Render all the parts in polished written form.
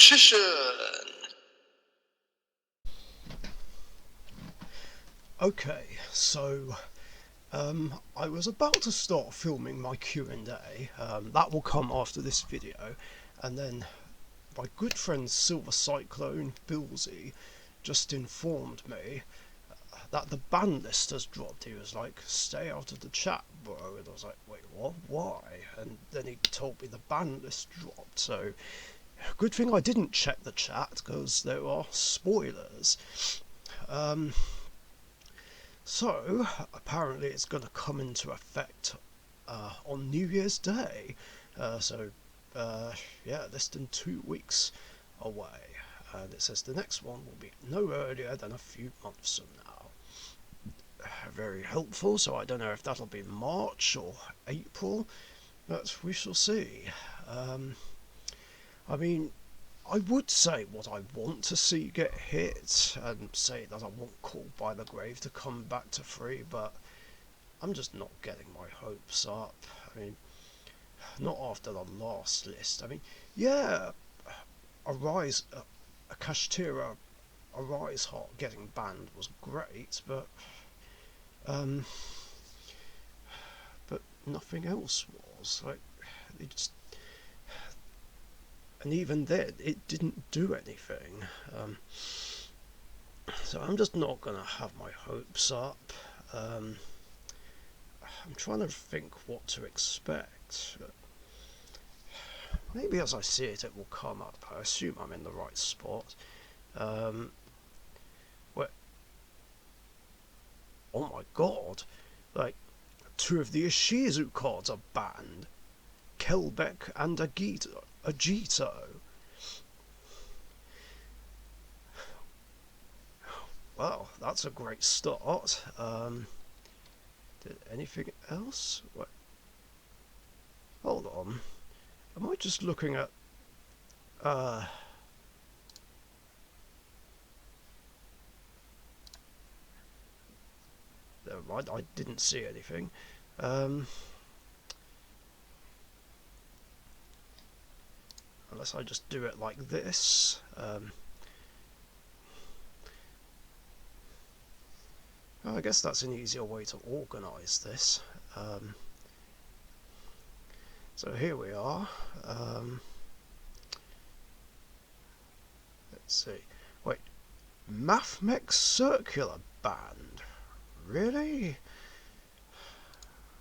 Magician. Okay, so I was about to start filming my Q&A. That will come after this video, and then my good friend Silver Cylcone TCG just informed me that the ban list has dropped. He was like, "Stay out of the chat, bro," and I was like, "Wait, what? Why?" And then he told me the ban list dropped. So good thing I didn't check the chat because there are spoilers. So, apparently it's going to come into effect on New Year's Day. Yeah, less than 2 weeks away. And it says the next one will be no earlier than a few months from now. Very helpful, so I don't know if that'll be March or April, but we shall see. I mean, I would say what I want to see get hit, and say that I want Called by the Grave to come back to free, but I'm just not getting my hopes up. I mean, not after the last list. I mean, yeah, a Kashtira, a Rise Heart getting banned was great, um, but nothing else was. Like, they just, and even then, it didn't do anything. So I'm just not gonna have my hopes up. I'm trying to think what to expect. Maybe as I see it, it will come up. I assume I'm in the right spot. Where, oh my god, like, 2 of the Ishizu cards are banned. Kelbeck and Agito. Well, that's a great start. Did anything else? Wait, hold on. Am I just looking at... Never mind, I didn't see anything. Unless I just do it like this. I guess that's an easier way to organise this. So here we are. Let's see. Wait, Mathmex Circular banned? Really?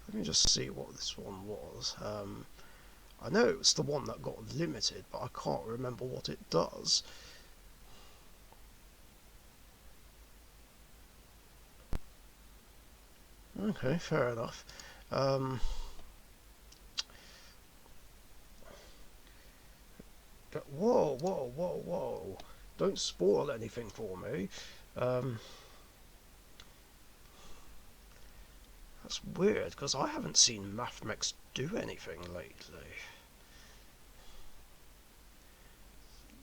Let me just see what this one was. I know it's the one that got limited, but I can't remember what it does. Okay, fair enough. But whoa. Don't spoil anything for me. That's weird, because I haven't seen Mathmex do anything lately.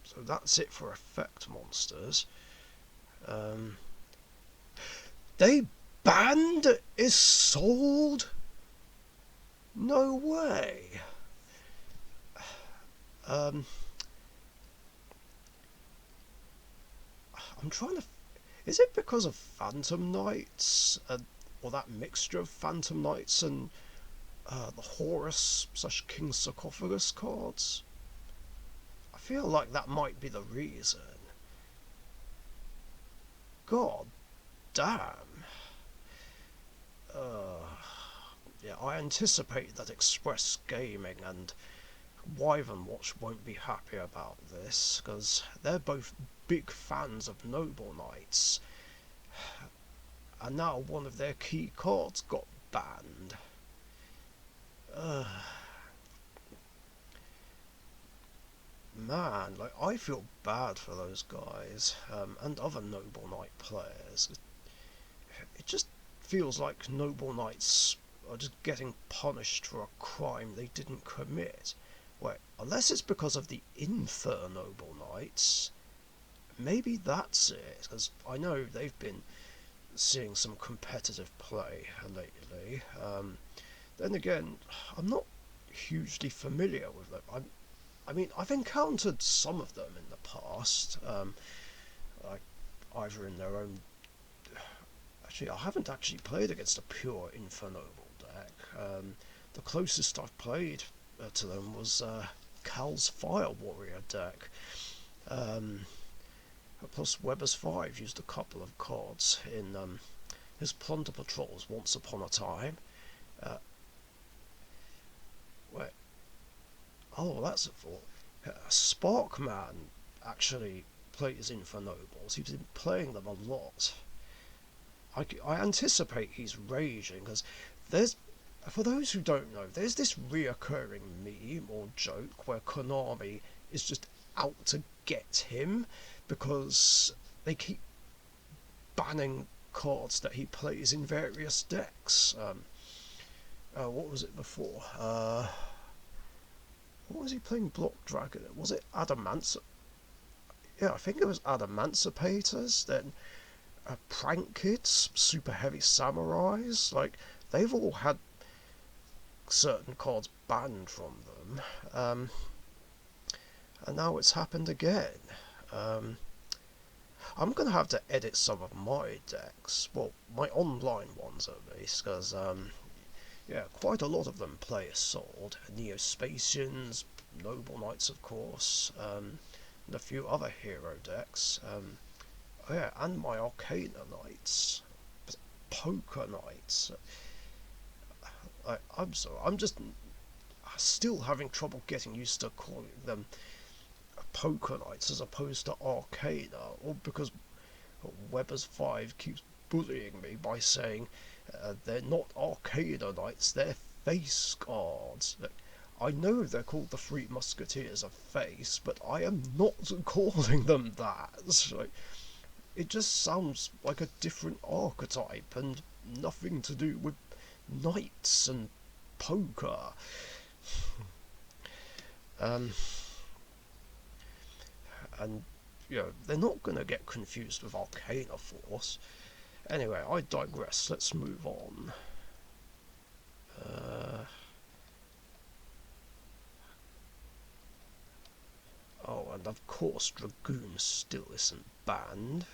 So that's it for effect monsters. They banned Isolde? No way. I'm trying to... Is it because of Phantom Knights? Or that mixture of Phantom Knights and the Horus/King Sarcophagus cards? I feel like that might be the reason. God damn. Yeah, I anticipate that Express Gaming and Wyvern Watch won't be happy about this, because they're both big fans of Noble Knights, and now one of their key cards got banned. Man, like, I feel bad for those guys, and other Noble Knight players. It just feels like Noble Knights are just getting punished for a crime they didn't commit. Wait, unless it's because of the Noble Knights, maybe that's it, because I know they've been seeing some competitive play lately. Then again, I'm not hugely familiar with them. I mean, I've encountered some of them in the past, like either in their own. Actually, I haven't actually played against a pure Infernoble deck. The closest I've played to them was Cal's Fire Warrior deck. Um, Plus, Weber's 5 used a couple of cards in his Plunder Patrols once upon a time. Uh, wait, oh, that's a thought. Sparkman actually plays Infernobles. He's been playing them a lot. I anticipate he's raging because there's, for those who don't know, there's this reoccurring meme or joke where Konami is just out to get him because they keep banning cards that he plays in various decks. What was it before? What was he playing? Block Dragon? Was it Yeah, I think it was Adamanticators. Then Prank Kids, Super Heavy Samurais. Like, they've all had certain cards banned from them. And now it's happened again. I'm going to have to edit some of my decks. Well, my online ones at least, because, yeah, quite a lot of them play Assault. Neospatians, Noble Knights, of course, and a few other hero decks. Oh yeah, and my Arcana Knights, Poker Knights. I'm sorry, I'm just still having trouble getting used to calling them Poker Knights as opposed to Arcana, or because Weber's 5 keeps bullying me by saying they're not Arcana Knights, they're face cards. I know they're called the Three Musketeers of Face, but I am not calling them that. Like, it just sounds like a different archetype and nothing to do with knights and poker. And you know, they're not going to get confused with Arcana Force. Anyway, I digress. Let's move on. Oh, and of course Dragoon still isn't banned.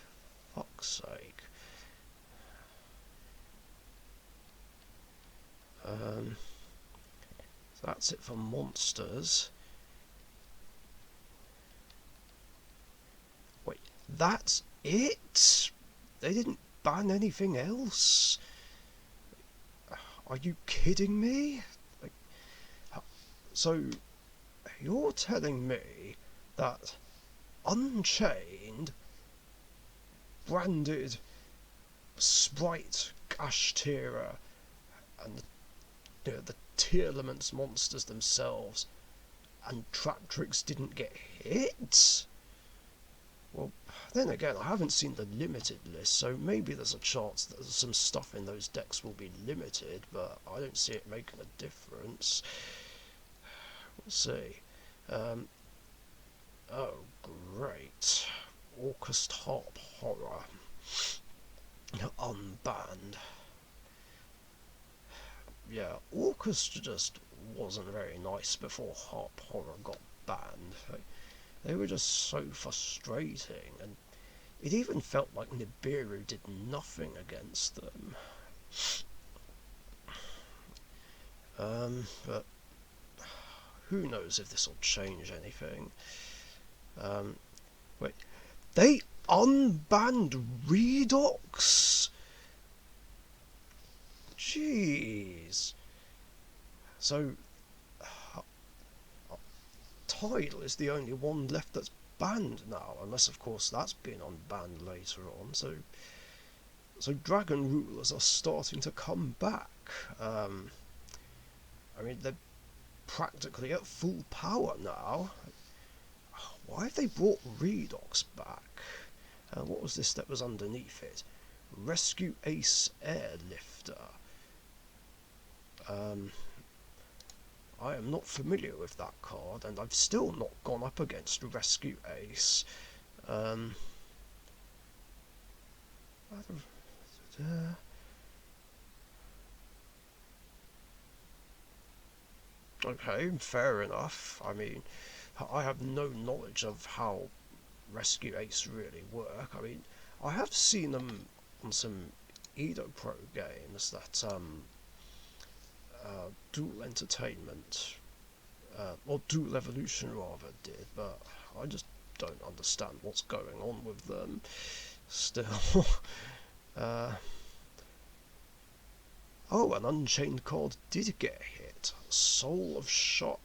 Fuck's sake. So that's it for monsters. Wait, that's it? They didn't ban anything else? Are you kidding me? Like, so you're telling me that Unchained branded Sprite, Gashtira, and the Tearlaments monsters themselves, and Traptrix didn't get hit? Well, then again, I haven't seen the limited list, so maybe there's a chance that some stuff in those decks will be limited, but I don't see it making a difference. We'll see. Oh, great. Orcust Harp Horror. Unbanned. Yeah, Orcust just wasn't very nice before Harp Horror got banned. They were just so frustrating, and it even felt like Nibiru did nothing against them. But who knows if this will change anything. Wait, they unbanned Redox? Jeez. So, Tidal is the only one left that's banned now, unless of course that's been unbanned later on. So Dragon Rulers are starting to come back. I mean, they're practically at full power now. Why have they brought Redox back? What was this that was underneath it? Rescue Ace Airlifter. I am not familiar with that card, and I've still not gone up against Rescue Ace. Okay, fair enough. I mean, I have no knowledge of how Rescue Ace really work. I mean, I have seen them on some Edo Pro games that Dual Entertainment, or Dual Evolution rather, did, but I just don't understand what's going on with them still. uh, oh, an Unchained card did get hit. Soul of Shavara,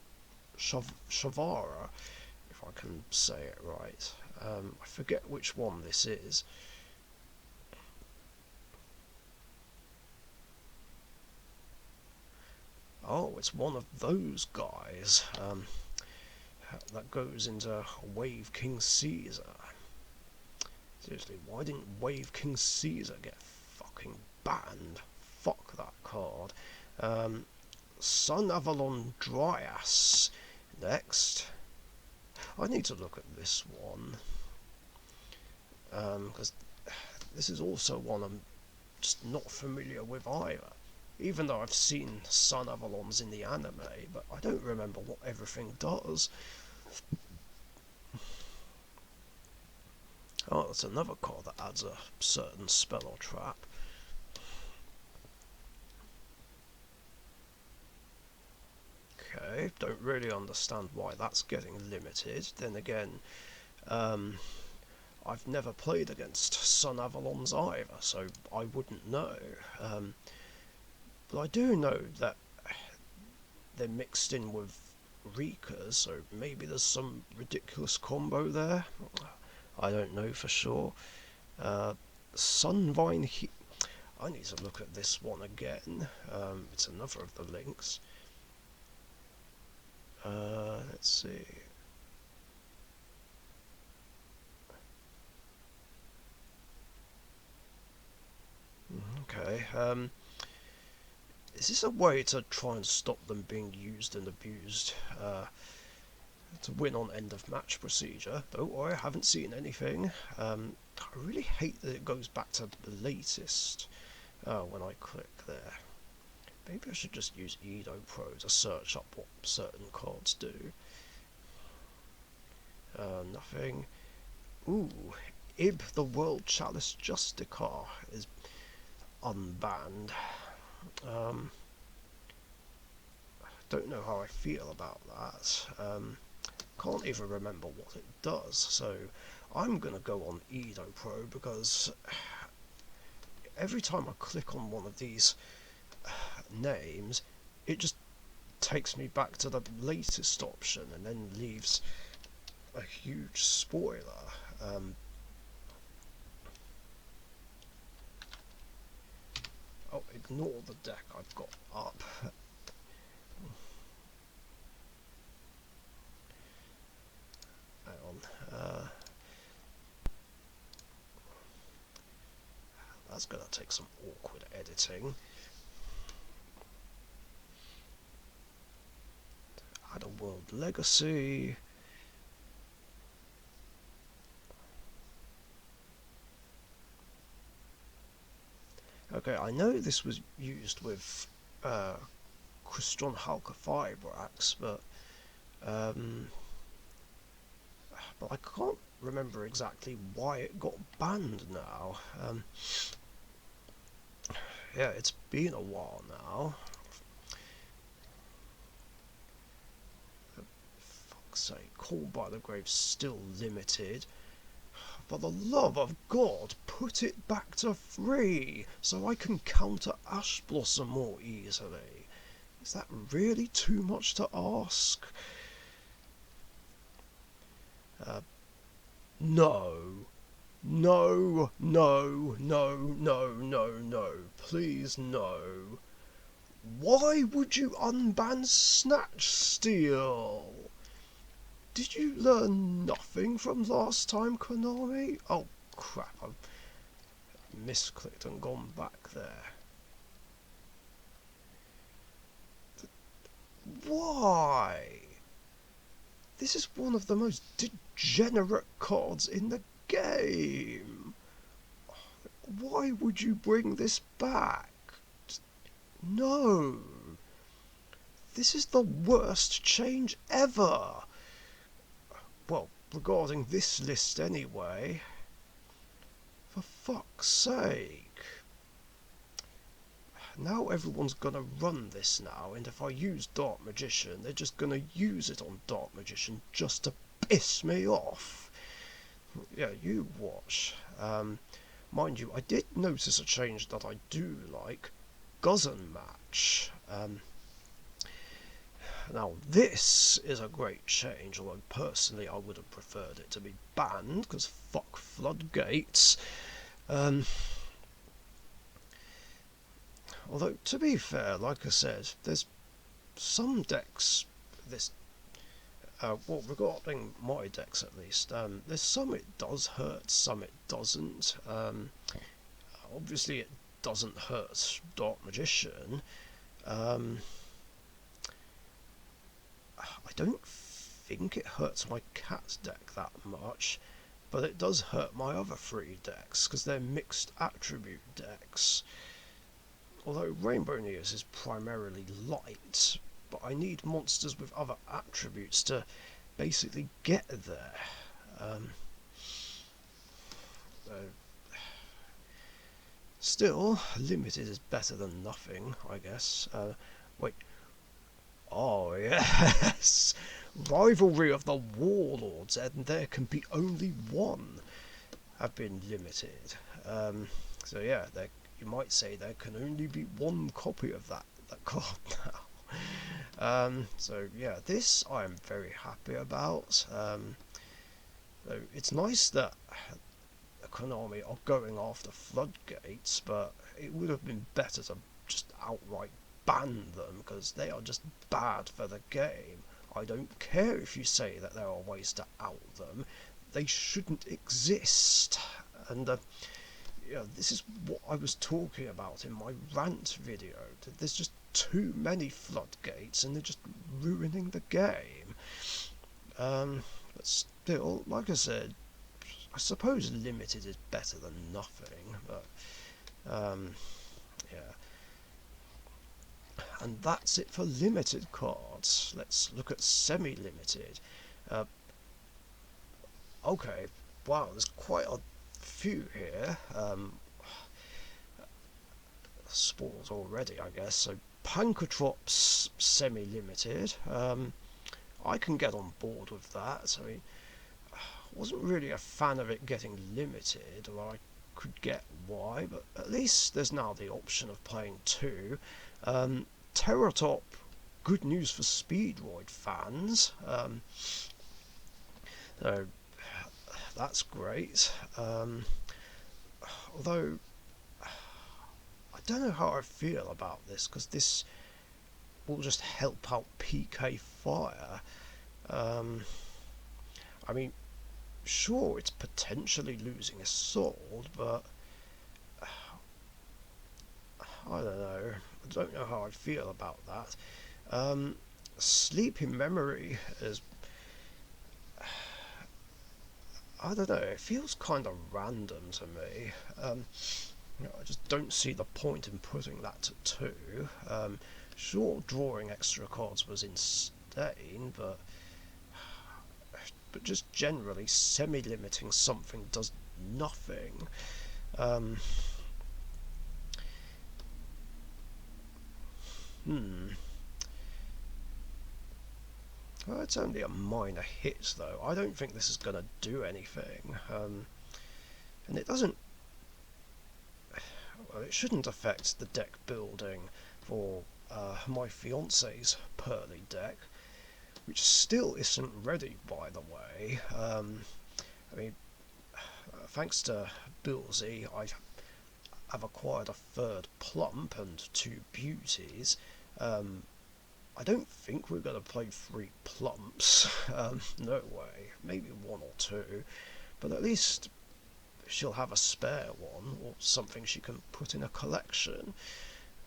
if I can say it right. I forget which one this is. Oh, it's one of those guys. That goes into Wave King Caesar. Seriously, why didn't Wave King Caesar get fucking banned? Fuck that card. Sun Avalon Dryas. Next. I need to look at this one. Because this is also one I'm just not familiar with either. Even though I've seen Sun Avalons in the anime, but I don't remember what everything does. Oh, that's another card that adds a certain spell or trap. Okay, don't really understand why that's getting limited. Then again, I've never played against Sun Avalons either, so I wouldn't know. But I do know that they're mixed in with Reekers, so maybe there's some ridiculous combo there. I don't know for sure. Sunvine Heat. I need to look at this one again. It's another of the links. Let's see. Okay. Is this a way to try and stop them being used and abused to win on end of match procedure? Don't worry, I haven't seen anything. I really hate that it goes back to the latest when I click there. Maybe I should just use Edo Pro to search up what certain cards do. Nothing. Ooh, Ib the World Chalice Justicar is unbanned. Don't know how I feel about that. Can't even remember what it does, so I'm gonna go on Edo Pro because every time I click on one of these names, it just takes me back to the latest option and then leaves a huge spoiler. Oh, ignore the deck I've got up. Hang on. That's going to take some awkward editing. Add a World Legacy. Okay, I know this was used with Crystron Halka Fibrax, but I can't remember exactly why it got banned now. Yeah, it's been a while now. For fuck's sake, Call by the Grave's still limited. For the love of God, put it back to 3 so I can counter Ash Blossom more easily. Is that really too much to ask? No. No, no, no, no, no, no. Please, no. Why would you unban Snatch Steal? Did you learn nothing from last time, Konami? Oh, crap, I've misclicked and gone back there. Why? This is one of the most degenerate cards in the game. Why would you bring this back? No. This is the worst change ever. well, regarding this list anyway, for fuck's sake. Now everyone's gonna run this now, and if I use Dark Magician, they're just gonna use it on Dark Magician just to piss me off. Yeah, you watch. Mind you, I did notice a change that I do like. Guzzin Match. Now this is a great change, although personally I would have preferred it to be banned, because fuck floodgates. Although, to be fair, like I said, there's some decks, well, regarding my decks at least, there's some it does hurt, some it doesn't. Obviously it doesn't hurt Dark Magician. I don't think it hurts my cat deck that much, but it does hurt my other three decks, because they're mixed attribute decks. Although Rainbow Neos is primarily light, but I need monsters with other attributes to basically get there. Still, limited is better than nothing, I guess. Wait. Oh, yes! Rivalry of the Warlords, and there can be only one, have been limited. So yeah, you might say there can only be one copy of that card now. So yeah, this I'm very happy about. So it's nice that Konami are going after floodgates, but it would have been better to just outright ban them, because they are just bad for the game. I don't care if you say that there are ways to out them, they shouldn't exist. And yeah, this is what I was talking about in my rant video. There's just too many floodgates and they're just ruining the game. But still, like I said, I suppose limited is better than nothing, but yeah. And that's it for limited cards. Let's look at semi-limited. Okay, wow, there's quite a few here. Spores already, I guess. So Pankratops semi-limited. I can get on board with that. I mean, I wasn't really a fan of it getting limited, or I could get why, but at least there's now the option of playing two. Terratop, good news for Speedroid fans. So that's great. Although I don't know how I feel about this, because this will just help out PK Fire. I mean, sure, it's potentially losing a sword, but I don't know. I don't know how I feel about that. Sleep in Memory is, I don't know, it feels kind of random to me. I just don't see the point in putting that to 2. Sure, drawing extra cards was insane, but just generally semi-limiting something does nothing. Well, it's only a minor hit, though. I don't think this is going to do anything. And it doesn't... Well, it shouldn't affect the deck building for my fiance's Pearly deck, which still isn't ready, by the way. I mean, thanks to Billsy, I've acquired a 3rd Plump and 2 Beauties. I don't think we're going to play 3 Plumps. No way. Maybe 1 or 2. But at least she'll have a spare one, or something she can put in a collection.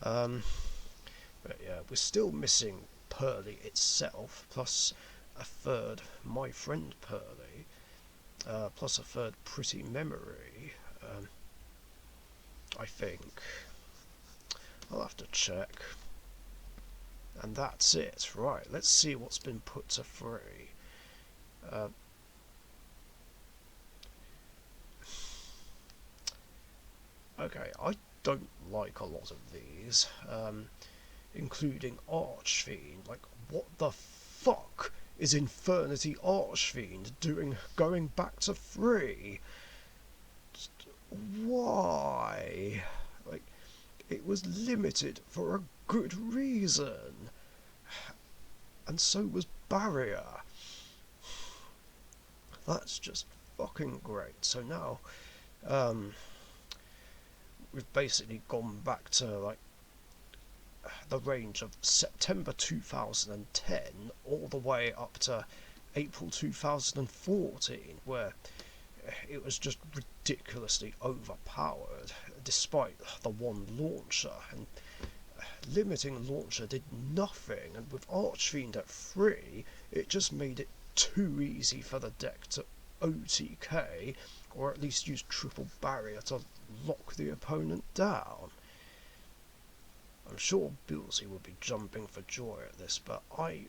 But yeah, we're still missing Pearly itself, plus a 3rd My Friend Pearly, plus a 3rd Pretty Memory. I think. I'll have to check. And that's it. Right, let's see what's been put to 3. Okay, I don't like a lot of these, including Archfiend. Like, what the fuck is Infernity Archfiend doing going back to 3? Just why? Like, it was limited for a good reason, and so was Barrier. That's just fucking great. So now, um, we've basically gone back to like the range of September 2010 all the way up to April 2014, where it was just ridiculously overpowered despite the one launcher, and limiting launcher did nothing, and with Archfiend at 3 it just made it too easy for the deck to OTK, or at least use triple barrier to lock the opponent down. I'm sure Billsy will be jumping for joy at this, but I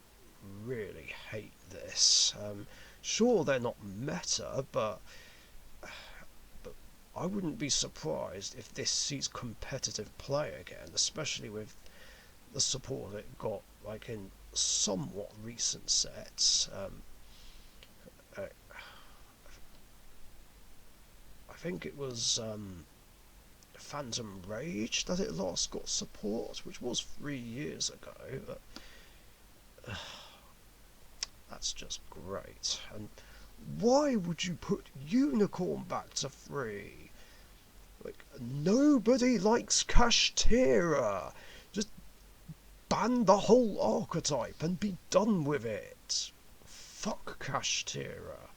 really hate this. Sure, they're not meta, but I wouldn't be surprised if this sees competitive play again, especially with the support it got like in somewhat recent sets. I think it was Phantom Rage that it last got support, which was 3 years ago, but that's just great. And why would you put Unicorn back to 3? Like, nobody likes Kashtira. Just ban the whole archetype and be done with it. Fuck Kashtira.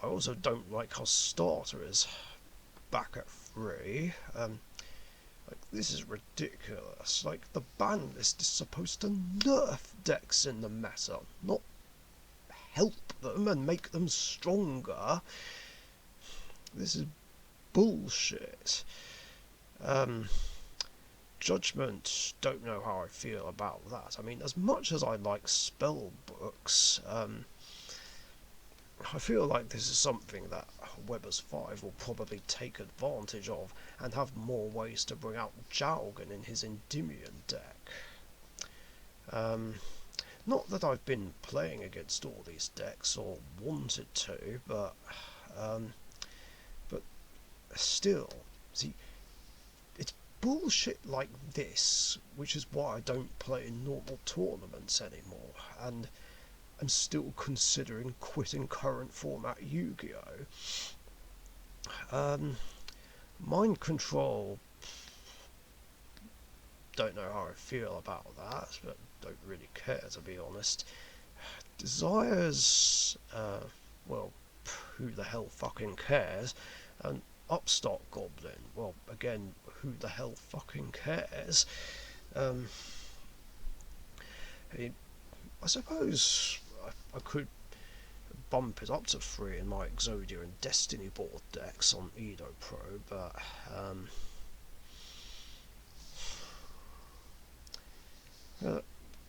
I also don't like how Starter is back at 3. Like, this is ridiculous. Like, the ban list is supposed to nerf decks in the meta, not help them and make them stronger. This is bullshit. Judgment, don't know how I feel about that. I mean, as much as I like spell books, I feel like this is something that Weber's 5 will probably take advantage of and have more ways to bring out Jalgan in his Endymion deck. Not that I've been playing against all these decks or wanted to, but still, see, it's bullshit like this, which is why I don't play in normal tournaments anymore, and I'm still considering quitting current format Yu-Gi-Oh! Mind Control, don't know how I feel about that, but don't really care, to be honest. Desires, well, who the hell fucking cares? And Upstart Goblin, well, again, who the hell fucking cares? I suppose I could bump it up to 3 in my Exodia and Destiny board decks on Edo Pro, but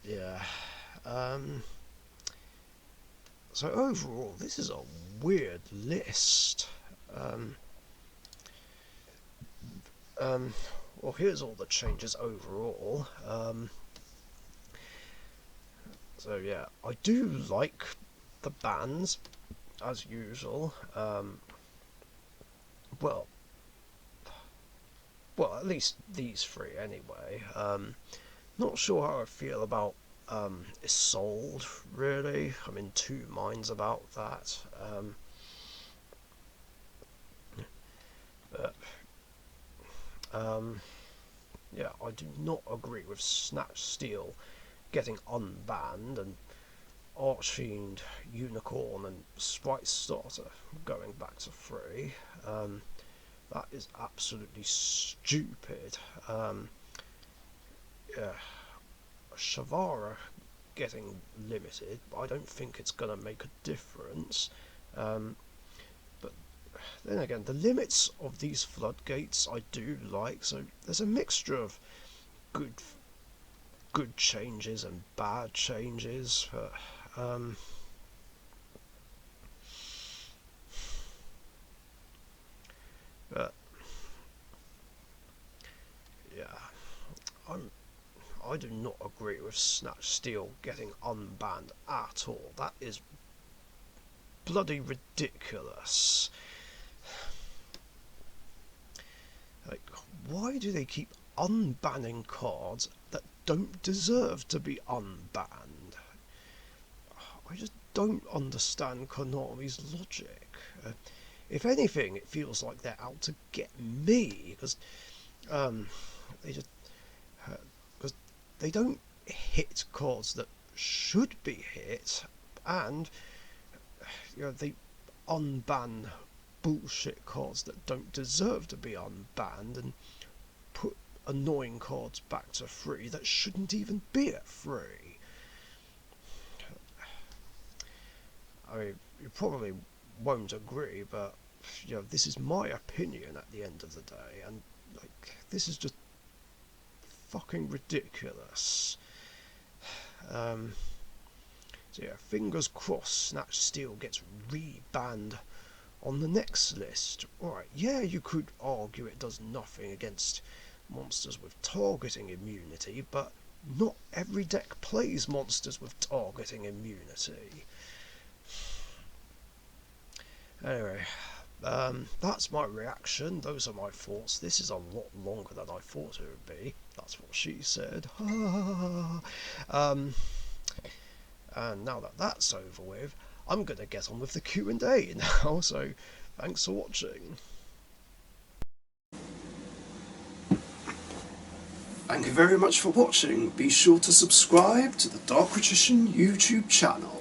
yeah. So overall, this is a weird list. Well, here's all the changes overall. So yeah, I do like the bans, as usual. Well, at least these 3 anyway. Not sure how I feel about Isolde, really. I'm in 2 minds about that. But yeah, I do not agree with Snatch Steel getting unbanned and Archfiend, Unicorn and Sprite Starter going back to 3. That is absolutely stupid. Yeah, Shavara getting limited, I don't think it's going to make a difference. But then again, the limits of these floodgates I do like, so there's a mixture of good changes and bad changes, but But yeah, I do not agree with Snatch Steel getting unbanned at all. That is bloody ridiculous. Like, why do they keep unbanning cards that don't deserve to be unbanned? I just don't understand Konami's logic. If anything, it feels like they're out to get me, because they just because they don't hit cards that should be hit, and they unban bullshit cards that don't deserve to be unbanned, and put annoying cards back to 3 that shouldn't even be at 3. I mean, you probably won't agree, but this is my opinion at the end of the day, and like, this is just fucking ridiculous. So yeah, fingers crossed Snatch Steel gets re-banned on the next list. Alright, yeah, you could argue it does nothing against monsters with targeting immunity, but not every deck plays monsters with targeting immunity. Anyway, that's my reaction. Those are my thoughts. This is a lot longer than I thought it would be. That's what she said. And now that that's over with, I'm going to get on with the Q&A now, so thanks for watching. Thank you very much for watching. Be sure to subscribe to the Dark Magician YouTube channel.